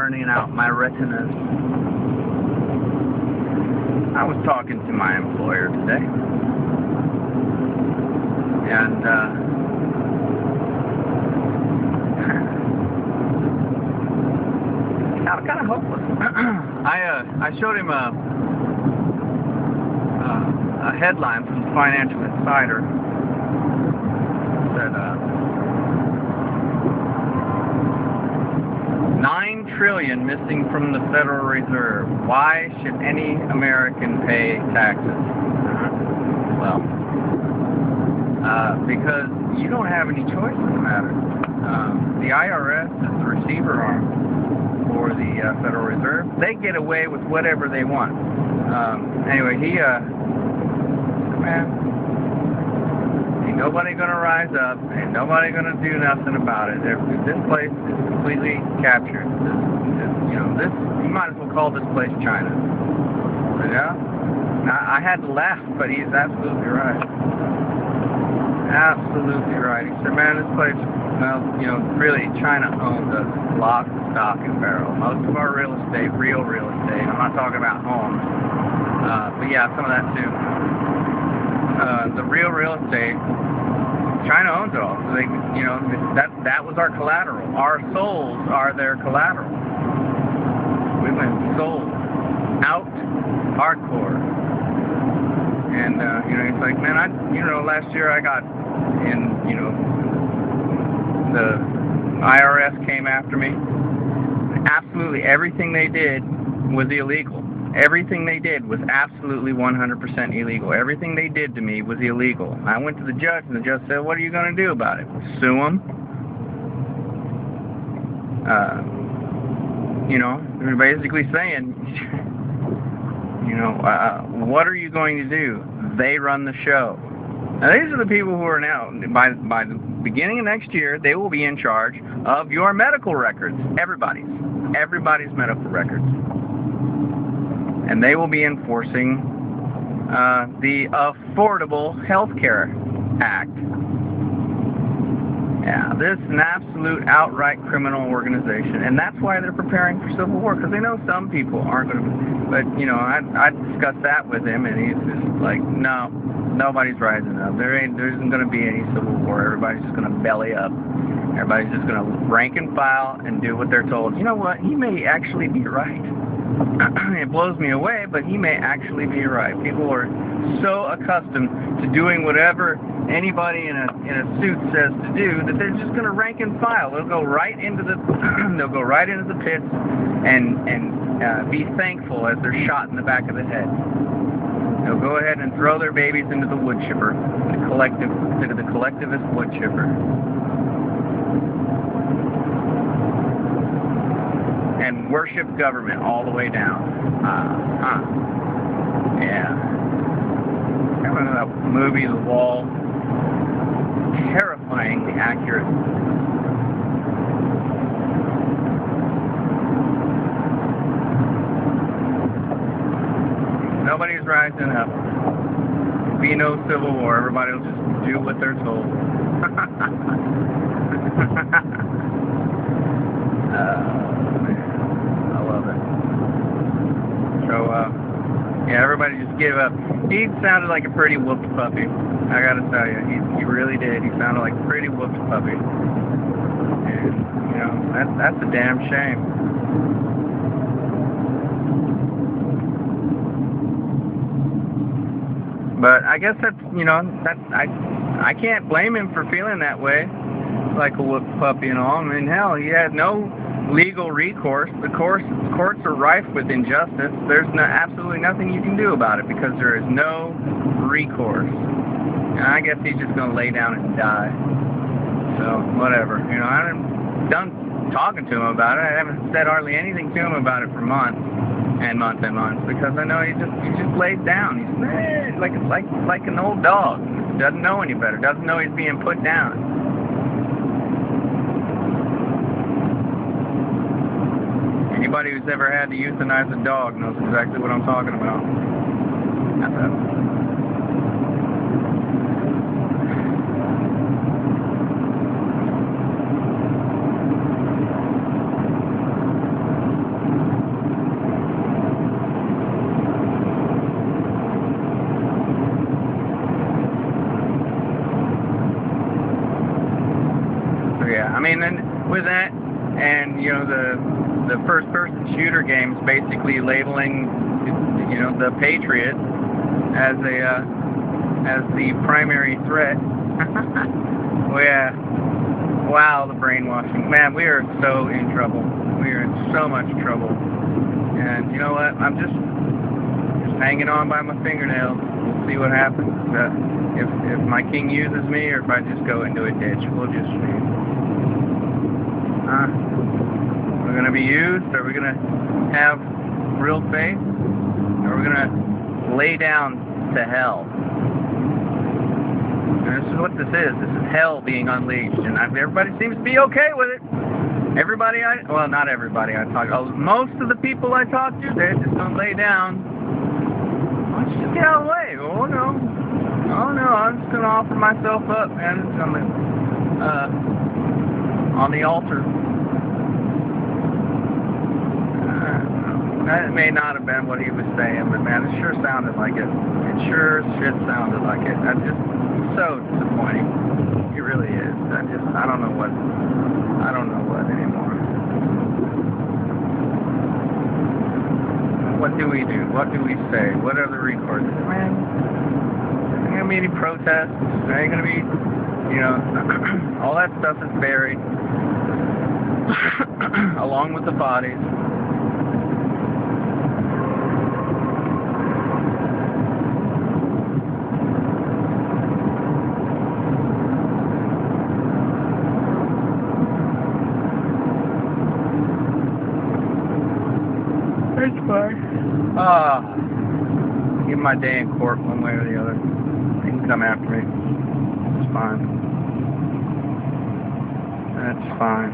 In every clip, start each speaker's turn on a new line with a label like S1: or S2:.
S1: burning out my retinas. I was talking to my employer today, and kind of hopeless. I showed him a headline from the Financial Insider that $9 trillion missing from the Federal Reserve. Why should any American pay taxes? Well, because you don't have any choice in the matter. The IRS is the receiver arm for the Federal Reserve. They get away with whatever they want. Anyway, man, ain't nobody gonna rise up, ain't nobody gonna do nothing about it. This place is completely captured. You might as well call this place China. Yeah? I had to laugh, but he's absolutely right. Absolutely right. He said, man, this place, well, really, China owns us, lock, stock, and barrel. Most of our real estate, real estate. I'm not talking about homes, but yeah, some of that too. The real estate, China owns it all. So they, that was our collateral. Our souls are their collateral. We went sold out hardcore. And it's like, man, last year I got in, the IRS came after me. Absolutely everything they did was illegal. Everything they did was absolutely 100% illegal. Everything they did to me was illegal. I went to the judge, and the judge said, what are you going to do about it? Sue them? They're basically saying, what are you going to do? They run the show. Now, these are the people who are now, by the beginning of next year, they will be in charge of your medical records. Everybody's medical records. And they will be enforcing the Affordable Health Care Act. Yeah, this is an absolute outright criminal organization, and that's why they're preparing for civil war, because they know some people aren't going to. But I discussed that with him, and he's just like, no, nobody's rising up. There isn't going to be any civil war. Everybody's just going to belly up. Everybody's just going to rank and file and do what they're told. You know what? He may actually be right. It blows me away, but he may actually be right. People are so accustomed to doing whatever anybody in a suit says to do that they're just going to rank and file. They'll go right into the pits and be thankful as they're shot in the back of the head. They'll go ahead and throw their babies into the wood chipper, the collectivist wood chipper. And worship government all the way down. Yeah. Remember that movie, The Wall? Terrifyingly accurate. Nobody's rising up. There'll be no civil war. Everybody will just do what they're told. Yeah, everybody just gave up. He sounded like a pretty whooped puppy. I gotta tell you, he really did. He sounded like a pretty whooped puppy. And, that's a damn shame. But I guess that's, I can't blame him for feeling that way, like a whooped puppy and all. I mean, hell, he had no legal recourse. The courts are rife with injustice. There's absolutely nothing you can do about it because there is no recourse. And I guess he's just going to lay down and die. So, whatever. I'm done talking to him about it. I haven't said hardly anything to him about it for months and months because I know he just lays down. He's like an old dog. Doesn't know any better. Doesn't know he's being put down. Anybody who's ever had to euthanize a dog knows exactly what I'm talking about. with that, and you know the first-person shooter games basically labeling, you know, the Patriot as the primary threat. Yeah. Wow, the brainwashing. Man, we are so in trouble. We are in so much trouble. And you know what? I'm just hanging on by my fingernails. We'll see what happens. If my king uses me, or if I just go into a ditch, we'll just see. We're going to be used? Are we going to have real faith? Or are we going to lay down to hell? And this is what this is. This is hell being unleashed. And everybody seems to be okay with it. Everybody well, not everybody I talk to. Most of the people I talk to, they just don't lay down. Why don't you just get out of the way? Oh, no. Oh, no. I'm just going to offer myself up, man. It's on the altar. That may not have been what he was saying, but man, it sure sounded like it. It sure shit sounded like it. That's just so disappointing. It really is. I don't know what anymore. What do we do? What do we say? What are the recourses? Man, there ain't gonna be any protests. There ain't gonna be, you know, all that stuff is buried along with the bodies. It's fine. Give my day in court one way or the other. They can come after me. It's fine. That's fine.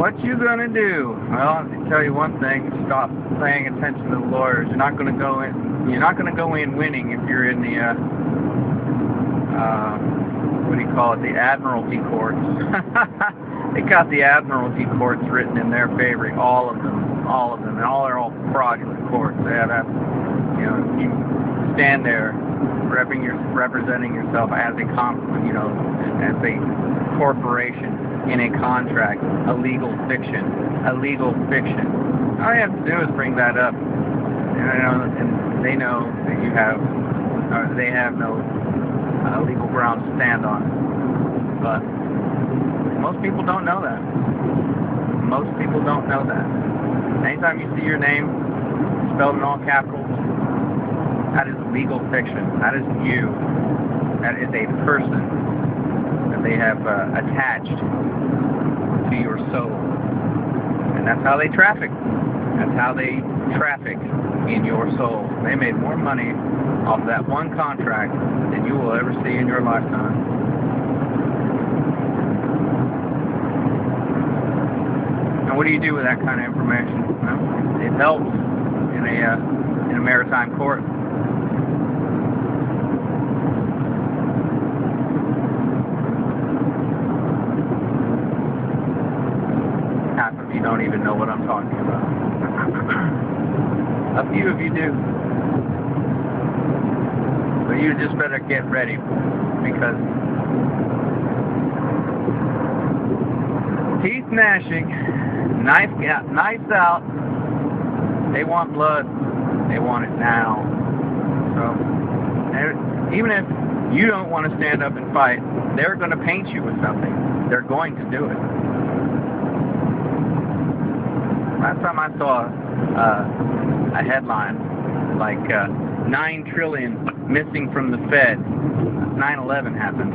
S1: What you gonna do? Well, I can tell you one thing: stop paying attention to the lawyers. You're not gonna go in. You're not gonna go in winning if you're in the what do you call it? The Admiralty courts. They got the Admiralty courts written in their favor. All of them, and they're all fraudulent courts. They have, you know, you stand there representing yourself as a as a corporation. In a contract, a legal fiction. All you have to do is bring that up, and they know that you have, they have no legal ground to stand on. But most people don't know that. Anytime you see your name spelled in all capitals, that is legal fiction. That is you. That is a person that they have attached to your soul. And that's how they traffic. That's how they traffic in your soul. They made more money off that one contract than you will ever see in your lifetime. And what do you do with that kind of information? Well, it helps in a maritime court. You don't even know what I'm talking about. A few of you do. But you just better get ready, because teeth gnashing, knives out, they want blood. They want it now. So, even if you don't want to stand up and fight, they're going to paint you with something. They're going to do it. Last time I saw a headline like 9 trillion missing from the Fed, 9/11 happened.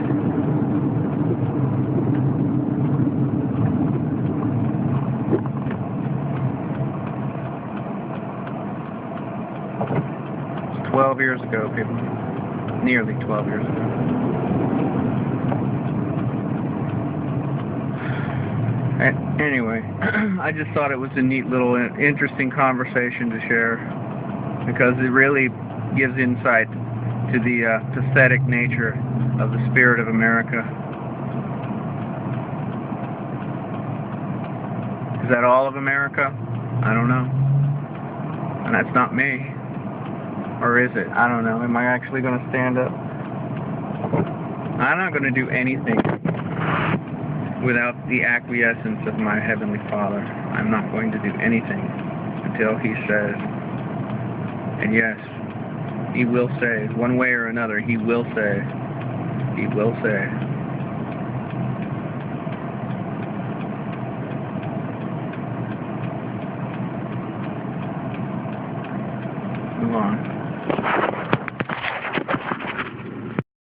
S1: It's 12 years ago, people. Nearly 12 years ago. Anyway, I just thought it was a neat little interesting conversation to share, because it really gives insight to the pathetic nature of the spirit of America. Is that all of America? I don't know. And that's not me. Or is it? I don't know. Am I actually going to stand up? I'm not going to do anything without the acquiescence of my Heavenly Father. I'm not going to do anything until He says. And yes, He will say, one way or another, He will say. He will say. Move on.